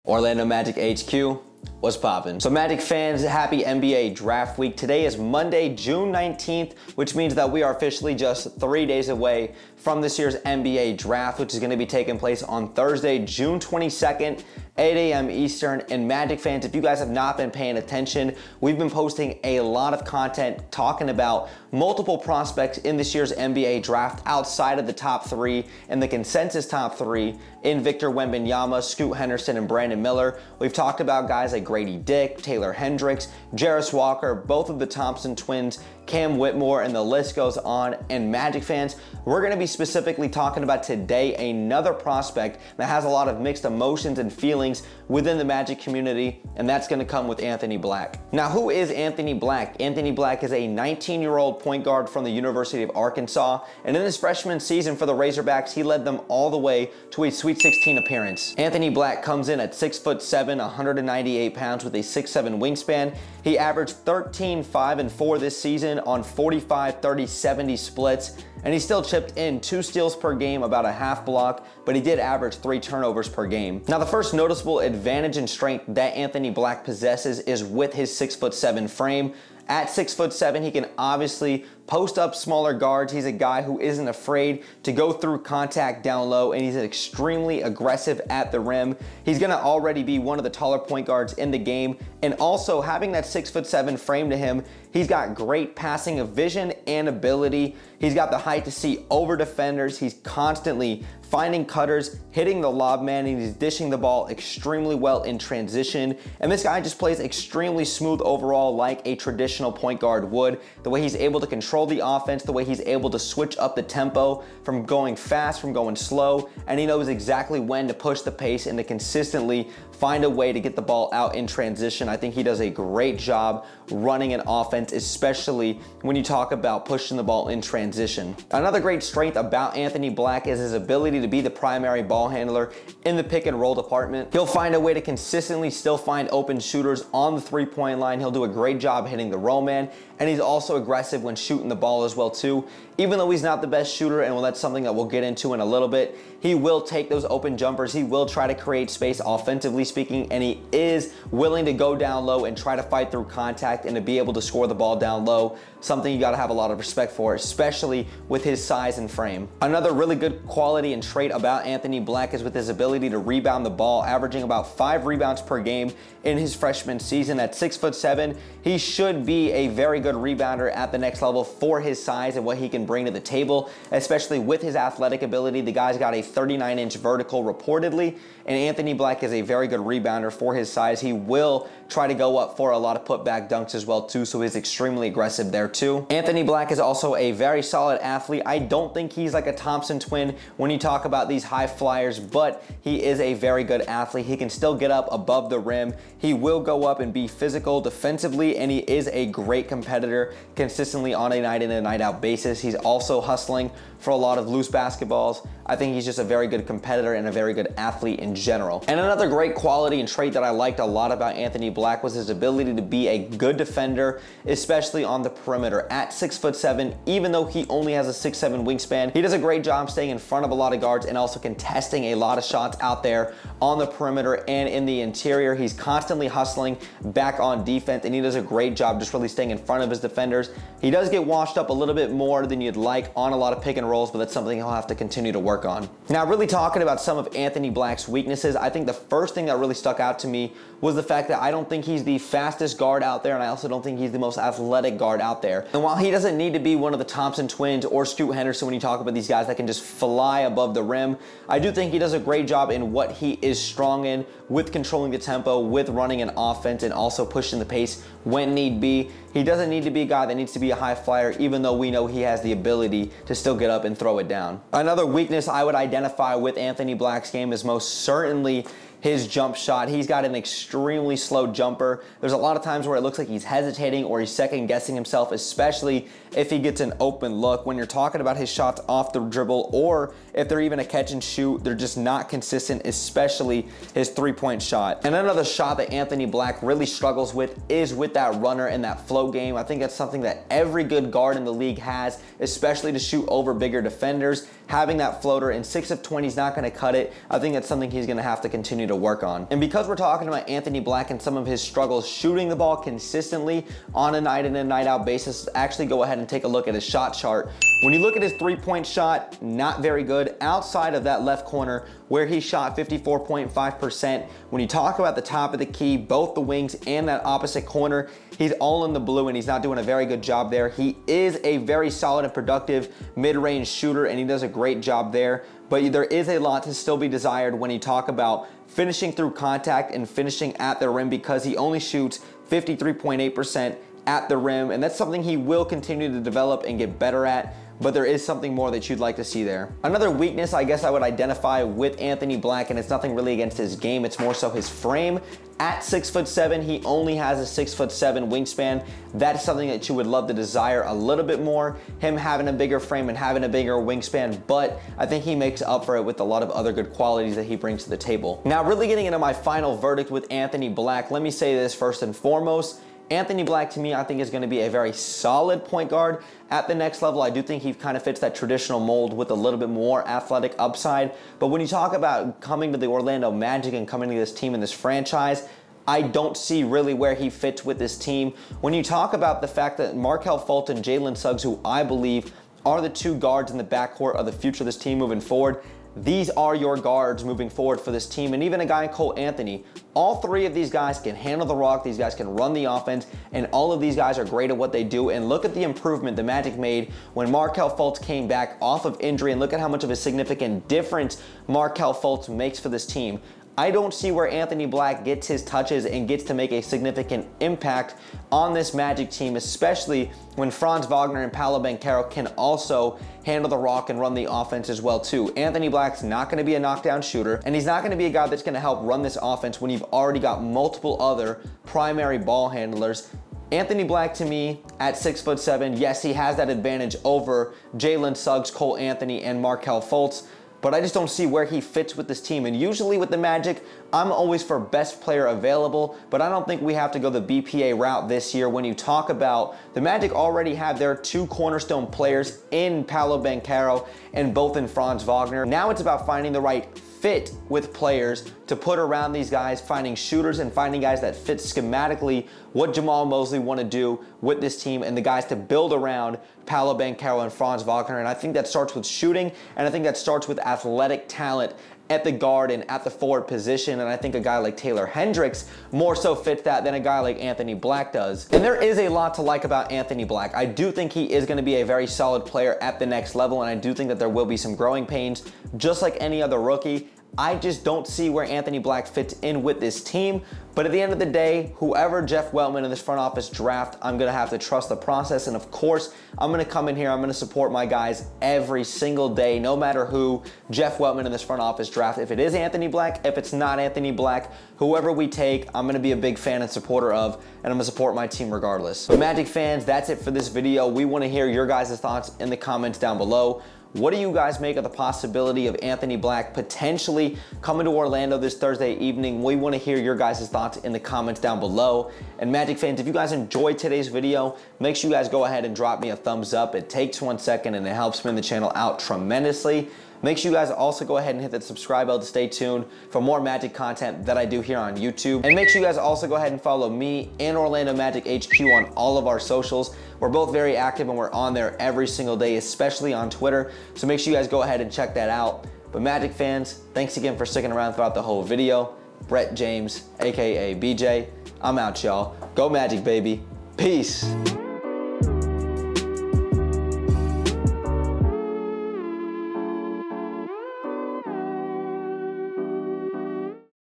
Orlando Magic HQ, what's poppin'? So Magic fans, happy NBA draft week. Today is Monday, June 19th, which means that we are officially just 3 days away from this year's NBA draft, which is gonna be taking place on Thursday, June 22nd, 8 a.m. Eastern. And Magic fans, if you guys have not been paying attention, we've been posting a lot of content talking about multiple prospects in this year's NBA draft outside of the top three and the consensus top three in Victor Wembanyama, Scoot Henderson, and Brandon Miller. We've talked about guys like Grady Dick, Taylor Hendricks, Jarris Walker, both of the Thompson twins, Cam Whitmore, and the list goes on. And Magic fans, we're gonna be specifically talking about today another prospect that has a lot of mixed emotions and feelings within the Magic community, and that's gonna come with Anthony Black. Now, who is Anthony Black? Anthony Black is a 19-year-old point guard from the University of Arkansas, and in his freshman season for the Razorbacks, he led them all the way to a Sweet 16 appearance. Anthony Black comes in at 6'7", 198 pounds with a 6'7" wingspan. He averaged 13, 5, and 4 this season on 45, 30, 70 splits, and he still chipped in 2 steals per game, about a half block, but he did average 3 turnovers per game. Now, the first noticeable advantage and strength that Anthony Black possesses is with his 6'7" frame. At 6'7", he can obviously post up smaller guards. He's a guy who isn't afraid to go through contact down low, and he's extremely aggressive at the rim. He's gonna already be one of the taller point guards in the game, and also having that 6'7" frame to him, he's got great passing of vision and ability. He's got the height to see over defenders. He's constantly finding cutters, hitting the lob man, and he's dishing the ball extremely well in transition. And this guy just plays extremely smooth overall, like a traditional point guard would. The way he's able to control the offense, the way he's able to switch up the tempo from going fast, from going slow, and he knows exactly when to push the pace and to consistently find a way to get the ball out in transition. I think he does a great job running an offense, especially when you talk about pushing the ball in transition. Another great strength about Anthony Black is his ability to be the primary ball handler in the pick and roll department. He'll find a way to consistently still find open shooters on the three-point line. He'll do a great job hitting the roll man, and he's also aggressive when shooting the ball as well too. Even though he's not the best shooter, and well, that's something that we'll get into in a little bit, he will take those open jumpers. He will try to create space offensively speaking, and he is willing to go down low and try to fight through contact and to be able to score the ball down low, something you gotta have a lot of respect for, especially with his size and frame. Another really good quality and trait about Anthony Black is with his ability to rebound the ball, averaging about 5 rebounds per game in his freshman season. At 6'7", he should be a very good rebounder at the next level for his size and what he can bring to the table, especially with his athletic ability. The guy's got a 39-inch vertical reportedly, and Anthony Black is a very good rebounder for his size. He will try to go up for a lot of putback dunks as well too, so he's extremely aggressive there too. Anthony Black is also a very solid athlete. I don't think he's like a Thompson twin when you talk about these high flyers, but he is a very good athlete. He can still get up above the rim. He will go up and be physical defensively, and he is a great competitor consistently on a night in and night out basis. He's also hustling for a lot of loose basketballs. I think he's just a very good competitor and a very good athlete in general. And another great quality and trait that I liked a lot about Anthony Black was his ability to be a good defender, especially on the perimeter. At 6'7", even though he only has a 6'7" wingspan, he does a great job staying in front of a lot of guards and also contesting a lot of shots out there on the perimeter and in the interior. He's constantly hustling back on defense, and he does a great job just really staying in front of his defenders. He does get washed up a little bit more than you'd like on a lot of pick and rolls, but that's something he'll have to continue to work on. Now, really talking about some of Anthony Black's weaknesses, I think the first thing that really stuck out to me was the fact that I don't think he's the fastest guard out there, and I also don't think he's the most athletic guard out there. And while he doesn't need to be one of the Thompson twins or Scoot Henderson when you talk about these guys that can just fly above the rim, I do think he does a great job in what he is strong in, with controlling the tempo, with running an offense, and also pushing the pace when need be. He doesn't need to be a guy that needs to be a high flyer, even though we know he has the ability to still get up and throw it down. Another weakness I would identify with Anthony Black's game is most certainly his jump shot. He's got an extremely slow jumper. There's a lot of times where it looks like he's hesitating or he's second guessing himself, especially if he gets an open look. When you're talking about his shots off the dribble, or if they're even a catch and shoot, they're just not consistent, especially his three-point shot. And another shot that Anthony Black really struggles with is with that runner and that flow game. I think that's something that every good guard in the league has, especially to shoot over bigger defenders. having that floater, and 6 of 20 is not going to cut it. I think that's something he's going to have to continue to work on. And because we're talking about Anthony Black and some of his struggles shooting the ball consistently on a night in and night out basis, actually go ahead and take a look at his shot chart. When you look at his three-point shot, not very good. Outside of that left corner where he shot 54.5%, when you talk about the top of the key, both the wings and that opposite corner, he's all in the blue and he's not doing a very good job there. He is a very solid and productive mid-range shooter and he does a great job there, but there is a lot to still be desired when you talk about finishing through contact and finishing at the rim, because he only shoots 53.8% at the rim, and that's something he will continue to develop and get better at, but there is something more that you'd like to see there. Another weakness I guess I would identify with Anthony Black, and it's nothing really against his game, it's more so his frame. At 6'7", he only has a 6'7" wingspan. That's something that you would love to desire a little bit more, him having a bigger frame and having a bigger wingspan, but I think he makes up for it with a lot of other good qualities that he brings to the table. Now, really getting into my final verdict with Anthony Black, let me say this first and foremost. Anthony Black, to me, I think is going to be a very solid point guard at the next level. I do think he kind of fits that traditional mold with a little bit more athletic upside. But when you talk about coming to the Orlando Magic and coming to this team and this franchise, I don't see really where he fits with this team. When you talk about the fact that Markelle Fultz and Jalen Suggs, who I believe are the two guards in the backcourt of the future of this team moving forward, these are your guards moving forward for this team, and even a guy Cole Anthony. All three of these guys can handle the rock, these guys can run the offense, and all of these guys are great at what they do. And look at the improvement the Magic made when Markelle Fultz came back off of injury, and look at how much of a significant difference Markelle Fultz makes for this team. I don't see where Anthony Black gets his touches and gets to make a significant impact on this Magic team, especially when Franz Wagner and Paolo Banchero can also handle the rock and run the offense as well too. Anthony Black's not going to be a knockdown shooter, and he's not going to be a guy that's going to help run this offense when you've already got multiple other primary ball handlers. Anthony Black, to me, at 6'7", yes, he has that advantage over Jalen Suggs, Cole Anthony, and Markelle Fultz, but I just don't see where he fits with this team. And usually with the Magic, I'm always for best player available, but I don't think we have to go the BPA route this year. When you talk about the Magic already have their two cornerstone players in Paolo Banchero and both in Franz Wagner. Now it's about finding the right fit with players to put around these guys, finding shooters and finding guys that fit schematically what Jamal Mosley want to do with this team, and the guys to build around Paolo Banchero and Franz Wagner. And I think that starts with shooting, and I think that starts with athletic talent at the guard and at the forward position, and I think a guy like Taylor Hendricks more so fits that than a guy like Anthony Black does. And there is a lot to like about Anthony Black. I do think he is going to be a very solid player at the next level, and I do think that there will be some growing pains, just like any other rookie. I just don't see where Anthony Black fits in with this team. But at the end of the day, whoever Jeff Weltman in this front office draft, I'm going to have to trust the process. And of course, I'm going to come in here, I'm going to support my guys every single day, no matter who Jeff Weltman in this front office draft. If it is Anthony Black, if it's not Anthony Black, whoever we take, I'm going to be a big fan and supporter of, and I'm going to support my team regardless. So Magic fans, that's it for this video. We want to hear your guys' thoughts in the comments down below. What do you guys make of the possibility of Anthony Black potentially coming to Orlando this Thursday evening? We want to hear your guys' thoughts in the comments down below. And Magic fans, if you guys enjoyed today's video, make sure you guys go ahead and drop me a thumbs up. It takes 1 second and it helps spin the channel out tremendously. Make sure you guys also go ahead and hit that subscribe bell to stay tuned for more Magic content that I do here on YouTube. And make sure you guys also go ahead and follow me and Orlando Magic HQ on all of our socials. We're both very active and we're on there every single day, especially on Twitter. So make sure you guys go ahead and check that out. But Magic fans, thanks again for sticking around throughout the whole video. Brett James, AKA BJ, I'm out, y'all. Go Magic, baby. Peace.